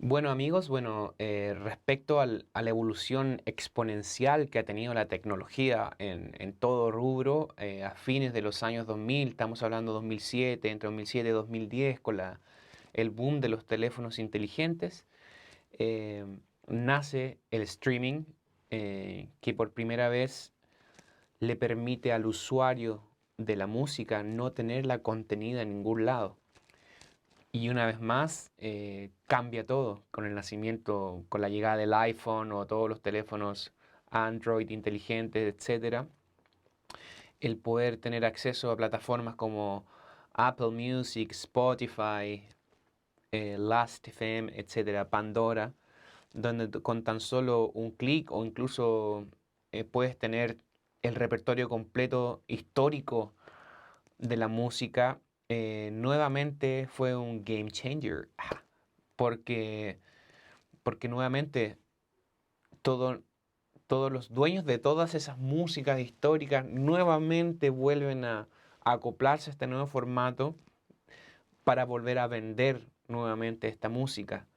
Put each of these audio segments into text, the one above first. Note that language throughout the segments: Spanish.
Bueno amigos, respecto a la evolución exponencial que ha tenido la tecnología en todo rubro, a fines de los años 2000, estamos hablando 2007, entre 2007 y 2010, con el boom de los teléfonos inteligentes, eh, nace el streaming, que por primera vez le permite al usuario de la música no tenerla contenida en ningún lado. Y una vez más, cambia todo con el nacimiento, con la llegada del iPhone o todos los teléfonos Android inteligentes, etcétera. El poder tener acceso a plataformas como Apple Music, Spotify, Last.fm, etcétera, Pandora, donde con tan solo un clic o incluso puedes tener el repertorio completo histórico de la música. Nuevamente fue un game changer, porque, porque nuevamente todo, todos los dueños de todas esas músicas históricas nuevamente vuelven a acoplarse a este nuevo formato para volver a vender nuevamente esta música.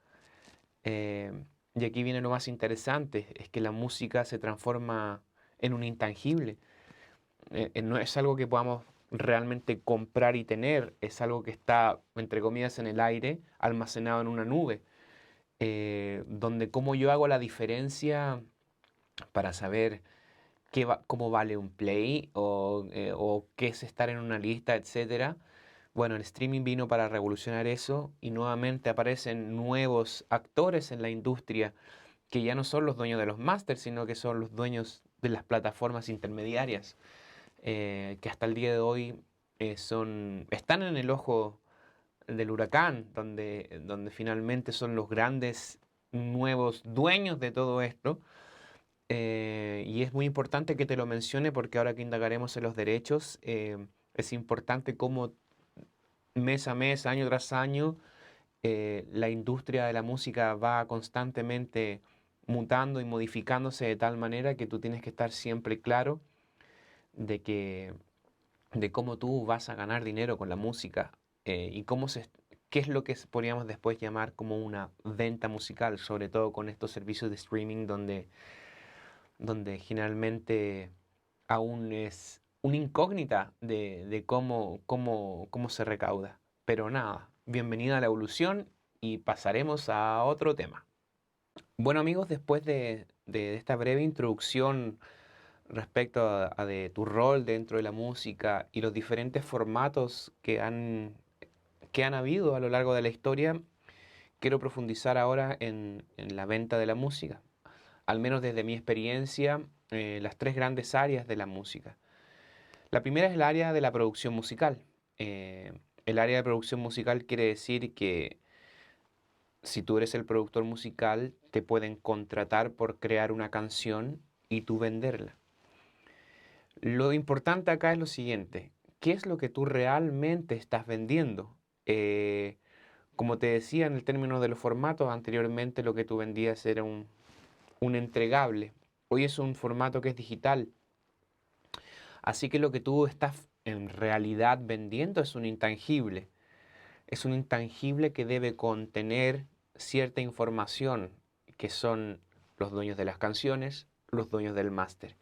Eh, y aquí viene lo más interesante, es que la música se transforma en un intangible. No es algo que podamos realmente comprar y tener, es algo que está, entre comillas, en el aire, almacenado en una nube, donde cómo yo hago la diferencia para saber cómo vale un play o qué es estar en una lista, etcétera. Bueno, el streaming vino para revolucionar eso y nuevamente aparecen nuevos actores en la industria que ya no son los dueños de los masters, sino que son los dueños de las plataformas intermediarias, que hasta el día de hoy están en el ojo del huracán, donde finalmente son los grandes nuevos dueños de todo esto. Y es muy importante que te lo mencione porque ahora que indagaremos en los derechos, es importante cómo mes a mes, año tras año, la industria de la música va constantemente mutando y modificándose de tal manera que tú tienes que estar siempre claro de que de cómo tú vas a ganar dinero con la música, y qué es lo que podríamos después llamar como una venta musical, sobre todo con estos servicios de streaming donde generalmente aún es una incógnita de cómo se recauda. Pero nada, bienvenida a la evolución y pasaremos a otro tema. Bueno amigos, después de esta breve introducción respecto a de tu rol dentro de la música y los diferentes formatos que han habido a lo largo de la historia, quiero profundizar ahora en la venta de la música. Al menos desde mi experiencia, las tres grandes áreas de la música. La primera es el área de la producción musical. El área de producción musical quiere decir que si tú eres el productor musical, te pueden contratar por crear una canción y tú venderla. Lo importante acá es lo siguiente, ¿qué es lo que tú realmente estás vendiendo? Eh, Como te decía en el término de los formatos, anteriormente lo que tú vendías era un entregable. Hoy es un formato que es digital. Así que lo que tú estás en realidad vendiendo es un intangible. Es un intangible que debe contener cierta información, que son los dueños de las canciones, los dueños del máster.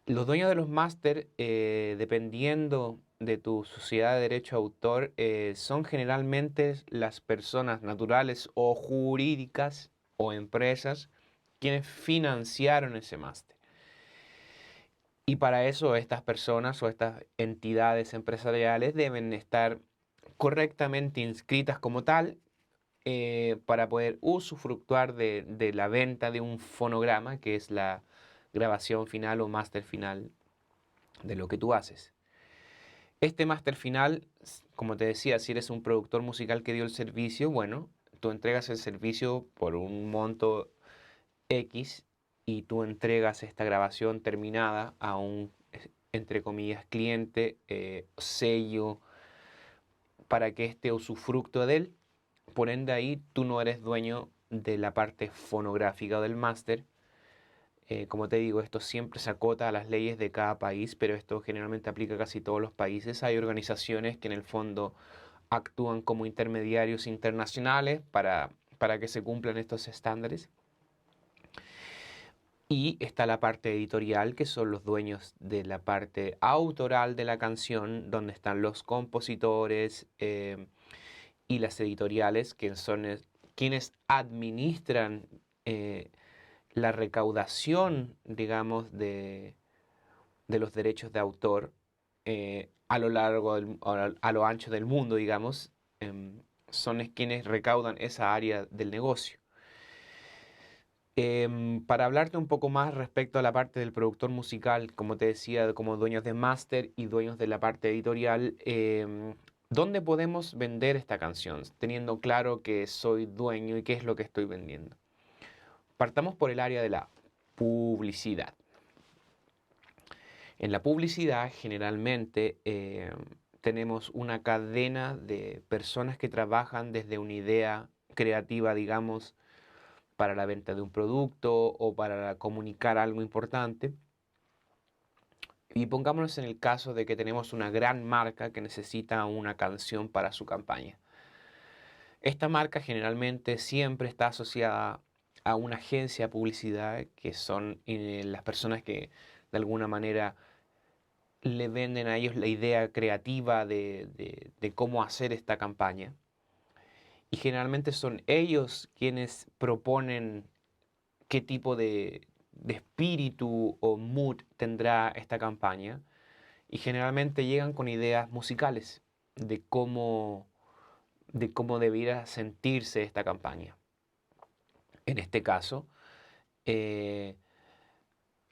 Los dueños de los máster, dependiendo de tu sociedad de derecho a autor, son generalmente las personas naturales o jurídicas o empresas quienes financiaron ese máster. Y para eso estas personas o estas entidades empresariales deben estar correctamente inscritas como tal, para poder usufructuar de la venta de un fonograma, que es la grabación final o máster final de lo que tú haces. Este máster final, como te decía, si eres un productor musical que dio el servicio, bueno, tú entregas el servicio por un monto X y tú entregas esta grabación terminada a un, entre comillas, cliente, sello, para que este usufructo de él. Por ende ahí tú no eres dueño de la parte fonográfica del máster. Como te digo, esto siempre se acota a las leyes de cada país, pero esto generalmente aplica a casi todos los países. Hay organizaciones que en el fondo actúan como intermediarios internacionales para que se cumplan estos estándares. Y está la parte editorial, que son los dueños de la parte autoral de la canción, donde están los compositores y las editoriales, que son quienes administran la recaudación, digamos, de los derechos de autor a lo largo, a lo ancho del mundo, digamos. Son quienes recaudan esa área del negocio. Para hablarte un poco más respecto a la parte del productor musical, como te decía, como dueños de máster y dueños de la parte editorial, ¿dónde podemos vender esta canción? Teniendo claro que soy dueño y qué es lo que estoy vendiendo. Partamos por el área de la publicidad. En la publicidad generalmente tenemos una cadena de personas que trabajan desde una idea creativa, digamos, para la venta de un producto o para comunicar algo importante. Y pongámonos en el caso de que tenemos una gran marca que necesita una canción para su campaña. Esta marca generalmente siempre está asociada a una agencia de publicidad, que son las personas que de alguna manera le venden a ellos la idea creativa de cómo hacer esta campaña. Y generalmente son ellos quienes proponen qué tipo de espíritu o mood tendrá esta campaña. Y generalmente llegan con ideas musicales de cómo debiera sentirse esta campaña. En este caso,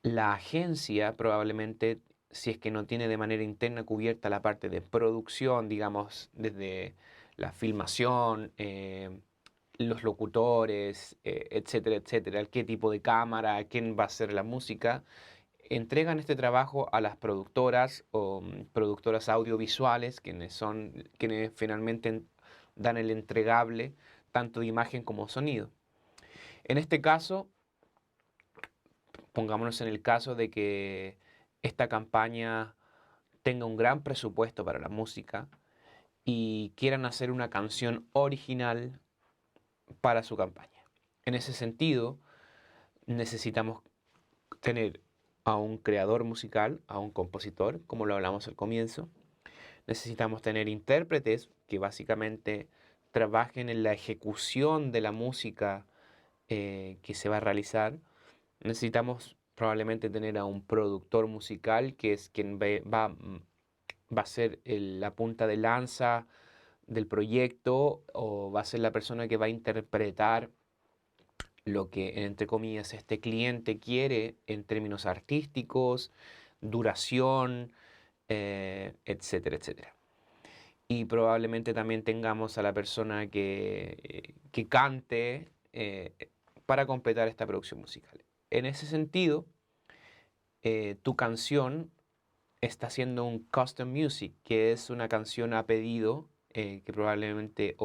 la agencia probablemente, si es que no tiene de manera interna cubierta la parte de producción, digamos, desde la filmación, los locutores, etcétera, etcétera, qué tipo de cámara, quién va a hacer la música, entregan este trabajo a las productoras o productoras audiovisuales, quienes finalmente dan el entregable tanto de imagen como sonido. En este caso, pongámonos en el caso de que esta campaña tenga un gran presupuesto para la música y quieran hacer una canción original para su campaña. En ese sentido, necesitamos tener a un creador musical, a un compositor, como lo hablamos al comienzo. Necesitamos tener intérpretes que básicamente trabajen en la ejecución de la música que se va a realizar. Necesitamos probablemente tener a un productor musical, que es quien va a ser la punta de lanza del proyecto, o va a ser la persona que va a interpretar lo que, entre comillas, este cliente quiere en términos artísticos, duración, etcétera, etcétera. Y probablemente también tengamos a la persona que cante para completar esta producción musical. En ese sentido, tu canción está haciendo un custom music, que es una canción a pedido, que probablemente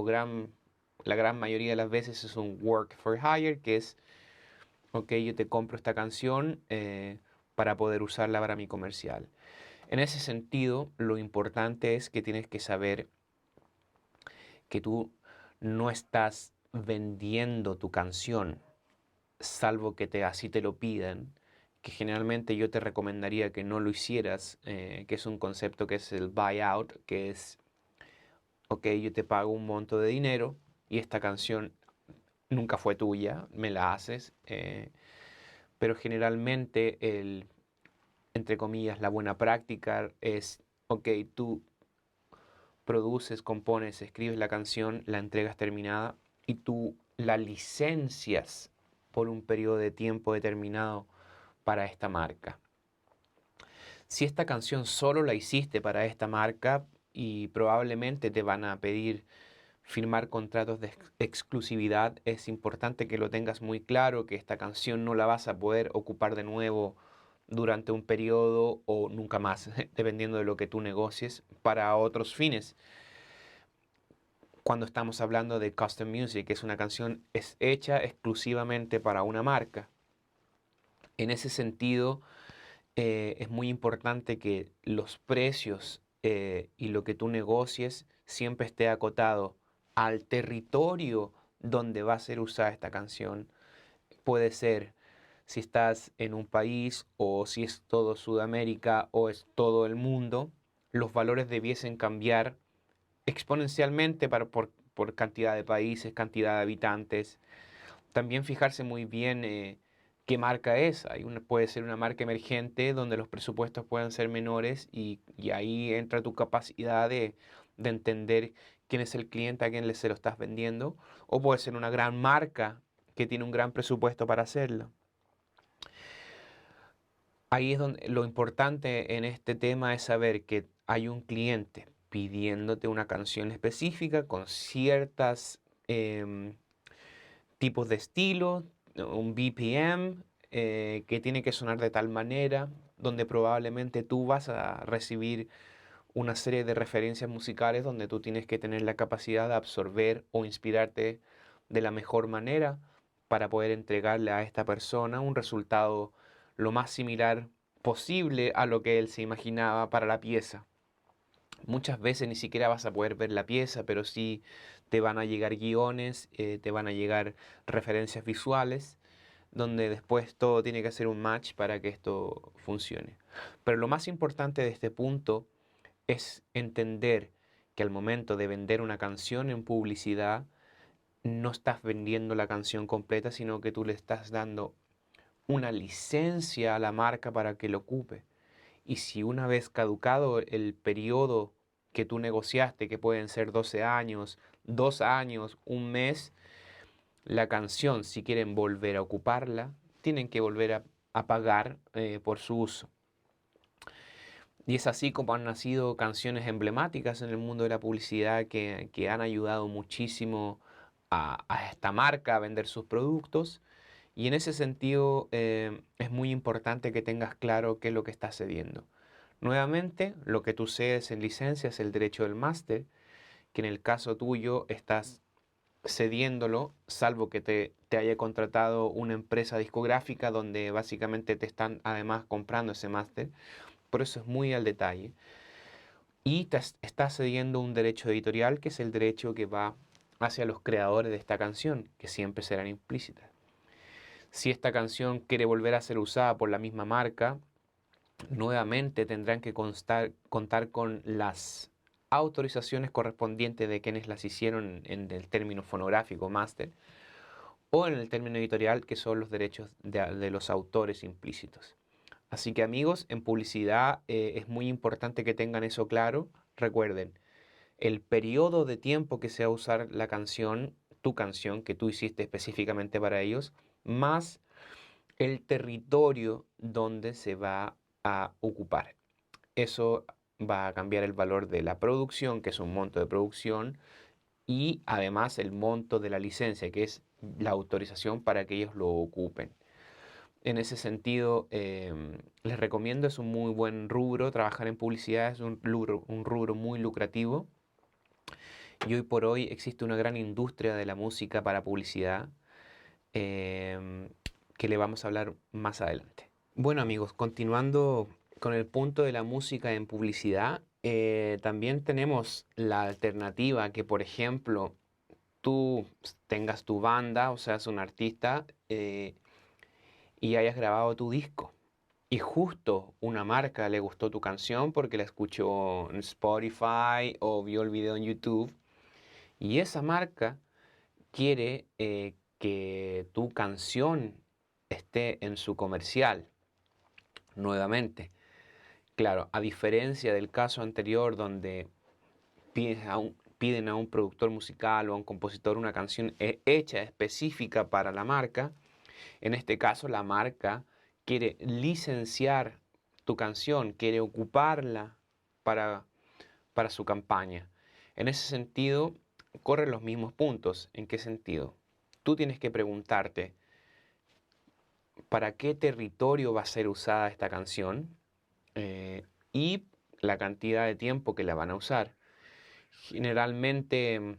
la gran mayoría de las veces es un work for hire, que es, ok, yo te compro esta canción para poder usarla para mi comercial. En ese sentido, lo importante es que tienes que saber que tú no estás vendiendo tu canción, salvo que así te lo pidan, que generalmente yo te recomendaría que no lo hicieras, que es un concepto que es el buyout, que es, ok, yo te pago un monto de dinero y esta canción nunca fue tuya, me la haces, pero generalmente entre comillas, la buena práctica es, ok, tú produces, compones, escribes la canción, la entregas terminada y tú la licencias por un periodo de tiempo determinado para esta marca. Si esta canción solo la hiciste para esta marca, y probablemente te van a pedir firmar contratos de exclusividad, es importante que lo tengas muy claro, que esta canción no la vas a poder ocupar de nuevo durante un periodo o nunca más, dependiendo de lo que tú negocies para otros fines. Cuando estamos hablando de custom music, es una canción es hecha exclusivamente para una marca. En ese sentido, es muy importante que los precios y lo que tú negocies siempre esté acotado al territorio donde va a ser usada esta canción. Puede ser si estás en un país o si es todo Sudamérica o es todo el mundo, los valores debiesen cambiar exponencialmente por cantidad de países, cantidad de habitantes. También fijarse muy bien qué marca es. Puede ser una marca emergente donde los presupuestos puedan ser menores y ahí entra tu capacidad de entender quién es el cliente a quien se lo estás vendiendo. O puede ser una gran marca que tiene un gran presupuesto para hacerlo. Ahí es donde lo importante en este tema es saber que hay un cliente pidiéndote una canción específica con ciertas tipos de estilo, un BPM que tiene que sonar de tal manera, donde probablemente tú vas a recibir una serie de referencias musicales donde tú tienes que tener la capacidad de absorber o inspirarte de la mejor manera para poder entregarle a esta persona un resultado lo más similar posible a lo que él se imaginaba para la pieza. Muchas veces ni siquiera vas a poder ver la pieza, pero sí te van a llegar guiones, te van a llegar referencias visuales, donde después todo tiene que hacer un match para que esto funcione. Pero lo más importante de este punto es entender que al momento de vender una canción en publicidad, no estás vendiendo la canción completa, sino que tú le estás dando una licencia a la marca para que lo ocupe. Y si una vez caducado el periodo que tú negociaste, que pueden ser 12 años, 2 años, un mes, la canción, si quieren volver a ocuparla, tienen que volver a pagar por su uso. Y es así como han nacido canciones emblemáticas en el mundo de la publicidad que han ayudado muchísimo a esta marca a vender sus productos. Y en ese sentido es muy importante que tengas claro qué es lo que estás cediendo. Nuevamente, lo que tú cedes en licencia es el derecho del máster, que en el caso tuyo estás cediéndolo, salvo que te haya contratado una empresa discográfica donde básicamente te están además comprando ese máster. Por eso es muy al detalle. Y estás cediendo un derecho editorial, que es el derecho que va hacia los creadores de esta canción, que siempre serán implícitas. Si esta canción quiere volver a ser usada por la misma marca, nuevamente tendrán que contar con las autorizaciones correspondientes de quienes las hicieron en el término fonográfico máster o en el término editorial, que son los derechos de los autores implícitos. Así que amigos, en publicidad es muy importante que tengan eso claro. Recuerden, el periodo de tiempo que se va a usar la canción, tu canción que tú hiciste específicamente para ellos, más el territorio donde se va a ocupar. Eso va a cambiar el valor de la producción, que es un monto de producción, y además el monto de la licencia, que es la autorización para que ellos lo ocupen. En ese sentido, les recomiendo, es un muy buen rubro, trabajar en publicidad es un rubro muy lucrativo y hoy por hoy existe una gran industria de la música para publicidad em, que le vamos a hablar más adelante. Bueno amigos, continuando con el punto de la música en publicidad, también tenemos la alternativa que, por ejemplo, tú tengas tu banda, o seas un artista y hayas grabado tu disco. Y justo una marca le gustó tu canción porque la escuchó en Spotify o vio el video en YouTube. Y esa marca quiere que tu canción esté en su comercial nuevamente. Claro, a diferencia del caso anterior donde piden a un productor musical o a un compositor una canción hecha específica para la marca, en este caso la marca quiere licenciar tu canción, quiere ocuparla para, para su campaña. En ese sentido, corren los mismos puntos. ¿En qué sentido? Tú tienes que preguntarte, ¿para qué territorio va a ser usada esta canción? Y la cantidad de tiempo que la van a usar. Generalmente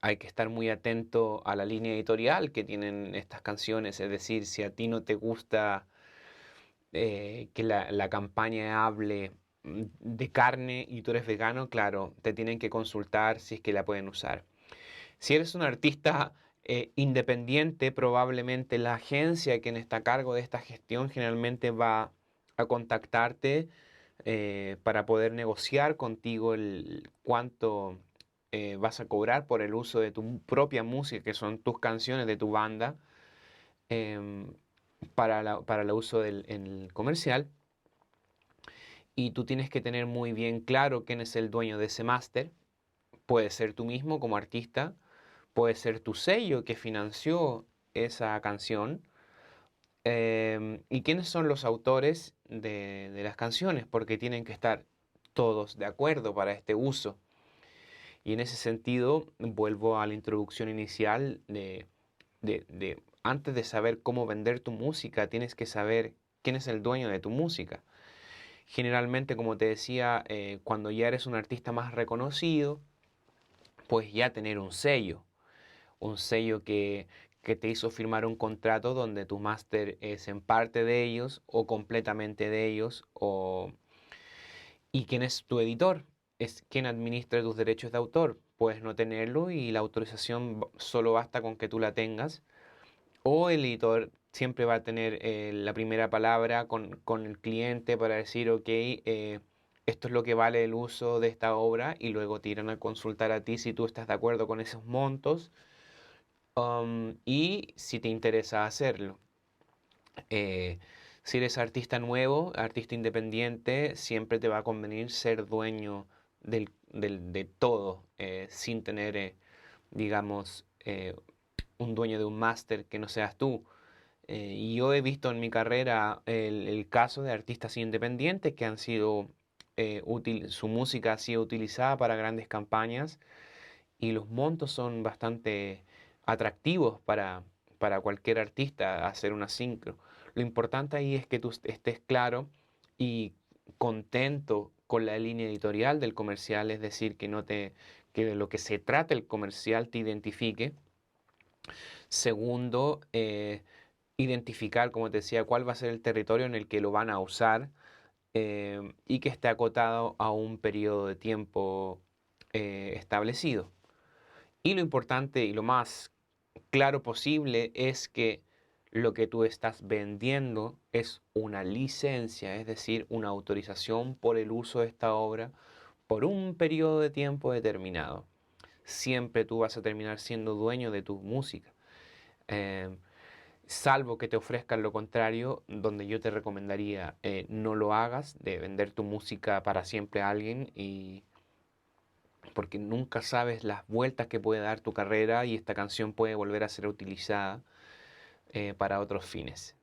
hay que estar muy atento a la línea editorial que tienen estas canciones, es decir, si a ti no te gusta que la campaña hable de carne y tú eres vegano, claro, te tienen que consultar si es que la pueden usar. Si eres un artista independiente, probablemente la agencia quien está a cargo de esta gestión generalmente va a contactarte para poder negociar contigo el cuánto vas a cobrar por el uso de tu propia música, que son tus canciones de tu banda, em, para el uso en el comercial. Y tú tienes que tener muy bien claro quién es el dueño de ese máster. Puede ser tú mismo como artista, puede ser tu sello que financió esa canción. ¿Y quiénes son los autores de las canciones? Porque tienen que estar todos de acuerdo para este uso. Y en ese sentido, vuelvo a la introducción inicial antes de saber cómo vender tu música, tienes que saber quién es el dueño de tu música. Generalmente, como te decía, cuando ya eres un artista más reconocido, pues ya tener un sello que te hizo firmar un contrato donde tu máster es en parte de ellos o completamente de ellos, y quién es tu editor, es quien administra tus derechos de autor. Puedes no tenerlo y la autorización solo basta con que tú la tengas, o el editor siempre va a tener la primera palabra con el cliente para decir, ok, esto es lo que vale el uso de esta obra, y luego te irán a consultar a ti si tú estás de acuerdo con esos montos, y si te interesa hacerlo. Eh, si eres artista nuevo, artista independiente, siempre te va a convenir ser dueño de todo, sin tener, digamos, un dueño de un máster que no seas tú. Y yo he visto en mi carrera el caso de artistas independientes que han sido, su música ha sido utilizada para grandes campañas, y los montos son bastante atractivos para cualquier artista hacer una sincro. Lo importante ahí es que tú estés claro y contento con la línea editorial del comercial, es decir, que de lo que se trata el comercial te identifique. Segundo, identificar, como te decía, cuál va a ser el territorio en el que lo van a usar, y que esté acotado a un periodo de tiempo establecido. Y lo importante y lo más claro posible es que lo que tú estás vendiendo es una licencia, es decir, una autorización por el uso de esta obra por un periodo de tiempo determinado. Siempre tú vas a terminar siendo dueño de tu música. Eh, Salvo que te ofrezcan lo contrario, donde yo te recomendaría no lo hagas, de vender tu música para siempre a alguien, porque nunca sabes las vueltas que puede dar tu carrera y esta canción puede volver a ser utilizada para otros fines.